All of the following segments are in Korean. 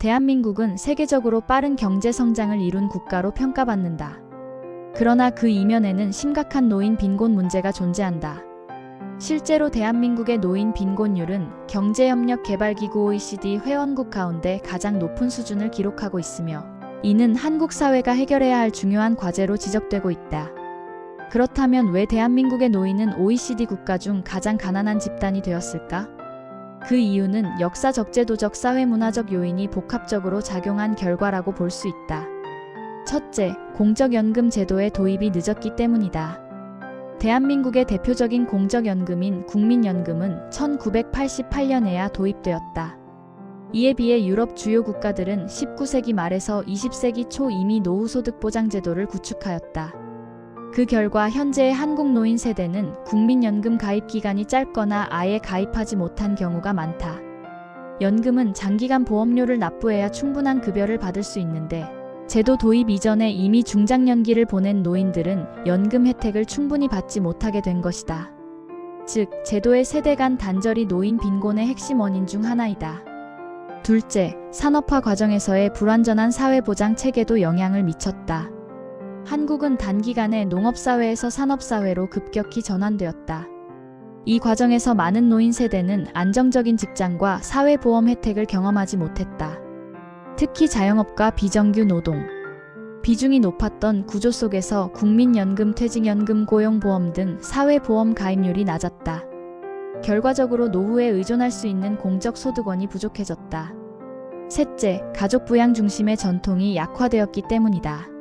대한민국은 세계적으로 빠른 경제 성장을 이룬 국가로 평가받는다. 그러나 그 이면에는 심각한 노인 빈곤 문제가 존재한다. 실제로 대한민국의 노인 빈곤율은 경제협력개발기구 OECD 회원국 가운데 가장 높은 수준을 기록하고 있으며 이는 한국 사회가 해결해야 할 중요한 과제로 지적되고 있다. 그렇다면 왜 대한민국의 노인은 OECD 국가 중 가장 가난한 집단이 되었을까? 그 이유는 역사적 제도적 사회문화적 요인이 복합적으로 작용한 결과라고 볼 수 있다. 첫째, 공적연금 제도의 도입이 늦었기 때문이다. 대한민국의 대표적인 공적연금인 국민연금은 1988년에야 도입되었다. 이에 비해 유럽 주요 국가들은 19세기 말에서 20세기 초 이미 노후소득보장 제도를 구축하였다. 그 결과 현재의 한국 노인 세대는 국민연금 가입 기간이 짧거나 아예 가입하지 못한 경우가 많다. 연금은 장기간 보험료를 납부해야 충분한 급여를 받을 수 있는데 제도 도입 이전에 이미 중장년기를 보낸 노인들은 연금 혜택을 충분히 받지 못하게 된 것이다. 즉, 제도의 세대 간 단절이 노인 빈곤의 핵심 원인 중 하나이다. 둘째, 산업화 과정에서의 불완전한 사회보장 체계도 영향을 미쳤다. 한국은 단기간에 농업사회에서 산업사회로 급격히 전환되었다. 이 과정에서 많은 노인 세대는 안정적인 직장과 사회보험 혜택을 경험하지 못했다. 특히 자영업과 비정규 노동, 비중이 높았던 구조 속에서 국민연금, 퇴직연금, 고용보험 등 사회보험 가입률이 낮았다. 결과적으로 노후에 의존할 수 있는 공적 소득원이 부족해졌다. 셋째, 가족 부양 중심의 전통이 약화되었기 때문이다.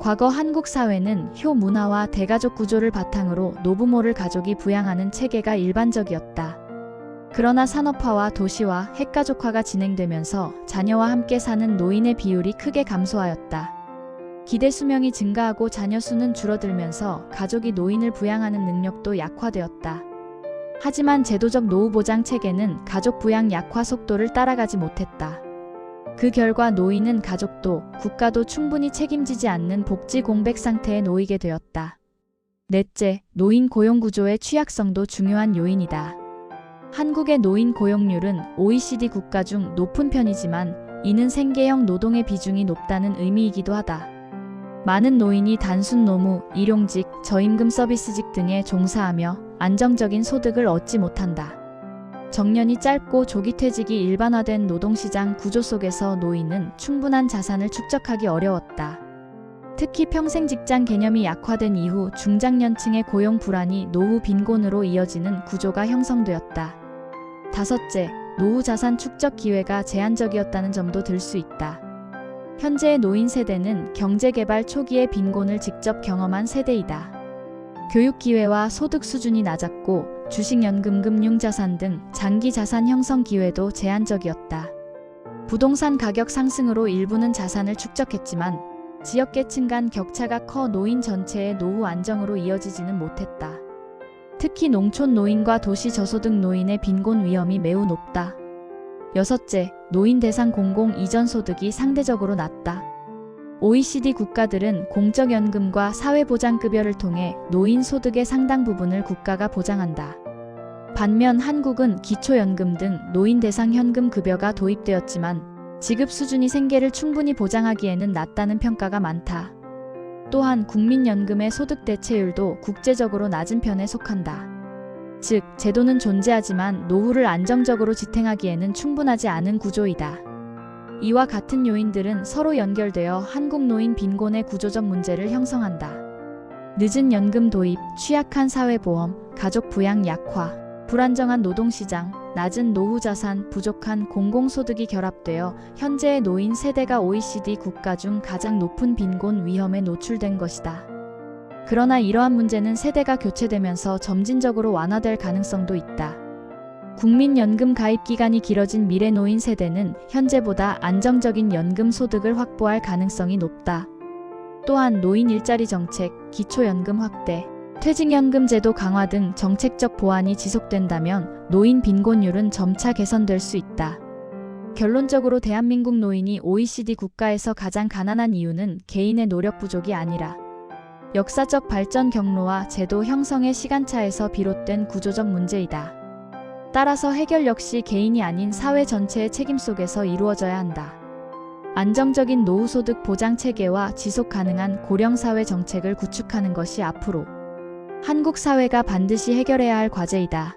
과거 한국 사회는 효 문화와 대가족 구조를 바탕으로 노부모를 가족이 부양하는 체계가 일반적이었다. 그러나 산업화와 도시화, 핵가족화가 진행되면서 자녀와 함께 사는 노인의 비율이 크게 감소하였다. 기대 수명이 증가하고 자녀 수는 줄어들면서 가족이 노인을 부양하는 능력도 약화되었다. 하지만 제도적 노후 보장 체계는 가족 부양 약화 속도를 따라가지 못했다. 그 결과 노인은 가족도 국가도 충분히 책임지지 않는 복지 공백 상태에 놓이게 되었다. 넷째, 노인 고용 구조의 취약성도 중요한 요인이다. 한국의 노인 고용률은 OECD 국가 중 높은 편이지만 이는 생계형 노동의 비중이 높다는 의미이기도 하다. 많은 노인이 단순 노무, 일용직, 저임금 서비스직 등에 종사하며 안정적인 소득을 얻지 못한다. 정년이 짧고 조기 퇴직이 일반화된 노동시장 구조 속에서 노인은 충분한 자산을 축적하기 어려웠다. 특히 평생 직장 개념이 약화된 이후 중장년층의 고용 불안이 노후 빈곤으로 이어지는 구조가 형성되었다. 다섯째, 노후 자산 축적 기회가 제한적이었다는 점도 들 수 있다. 현재의 노인 세대는 경제개발 초기의 빈곤을 직접 경험한 세대이다. 교육 기회와 소득 수준이 낮았고 주식연금, 금융자산 등 장기 자산 형성 기회도 제한적이었다. 부동산 가격 상승으로 일부는 자산을 축적했지만 지역계층 간 격차가 커 노인 전체의 노후 안정으로 이어지지는 못했다. 특히 농촌 노인과 도시 저소득 노인의 빈곤 위험이 매우 높다. 여섯째, 노인 대상 공공 이전 소득이 상대적으로 낮다. OECD 국가들은 공적연금과 사회보장급여를 통해 노인 소득의 상당 부분을 국가가 보장한다. 반면 한국은 기초연금 등 노인 대상 현금 급여가 도입되었지만 지급 수준이 생계를 충분히 보장하기에는 낮다는 평가가 많다. 또한 국민연금의 소득 대체율도 국제적으로 낮은 편에 속한다. 즉, 제도는 존재하지만 노후를 안정적으로 지탱하기에는 충분하지 않은 구조이다. 이와 같은 요인들은 서로 연결되어 한국 노인 빈곤의 구조적 문제를 형성한다. 늦은 연금 도입, 취약한 사회보험, 가족 부양 약화, 불안정한 노동시장, 낮은 노후 자산, 부족한 공공소득이 결합되어 현재의 노인 세대가 OECD 국가 중 가장 높은 빈곤 위험에 노출된 것이다. 그러나 이러한 문제는 세대가 교체되면서 점진적으로 완화될 가능성도 있다. 국민연금 가입 기간이 길어진 미래 노인 세대는 현재보다 안정적인 연금 소득을 확보할 가능성이 높다. 또한 노인 일자리 정책, 기초연금 확대, 퇴직연금 제도 강화 등 정책적 보완이 지속된다면 노인 빈곤율은 점차 개선될 수 있다. 결론적으로 대한민국 노인이 OECD 국가에서 가장 가난한 이유는 개인의 노력 부족이 아니라 역사적 발전 경로와 제도 형성의 시간차에서 비롯된 구조적 문제이다. 따라서 해결 역시 개인이 아닌 사회 전체의 책임 속에서 이루어져야 한다. 안정적인 노후소득 보장 체계와 지속 가능한 고령사회 정책을 구축하는 것이 앞으로 한국 사회가 반드시 해결해야 할 과제이다.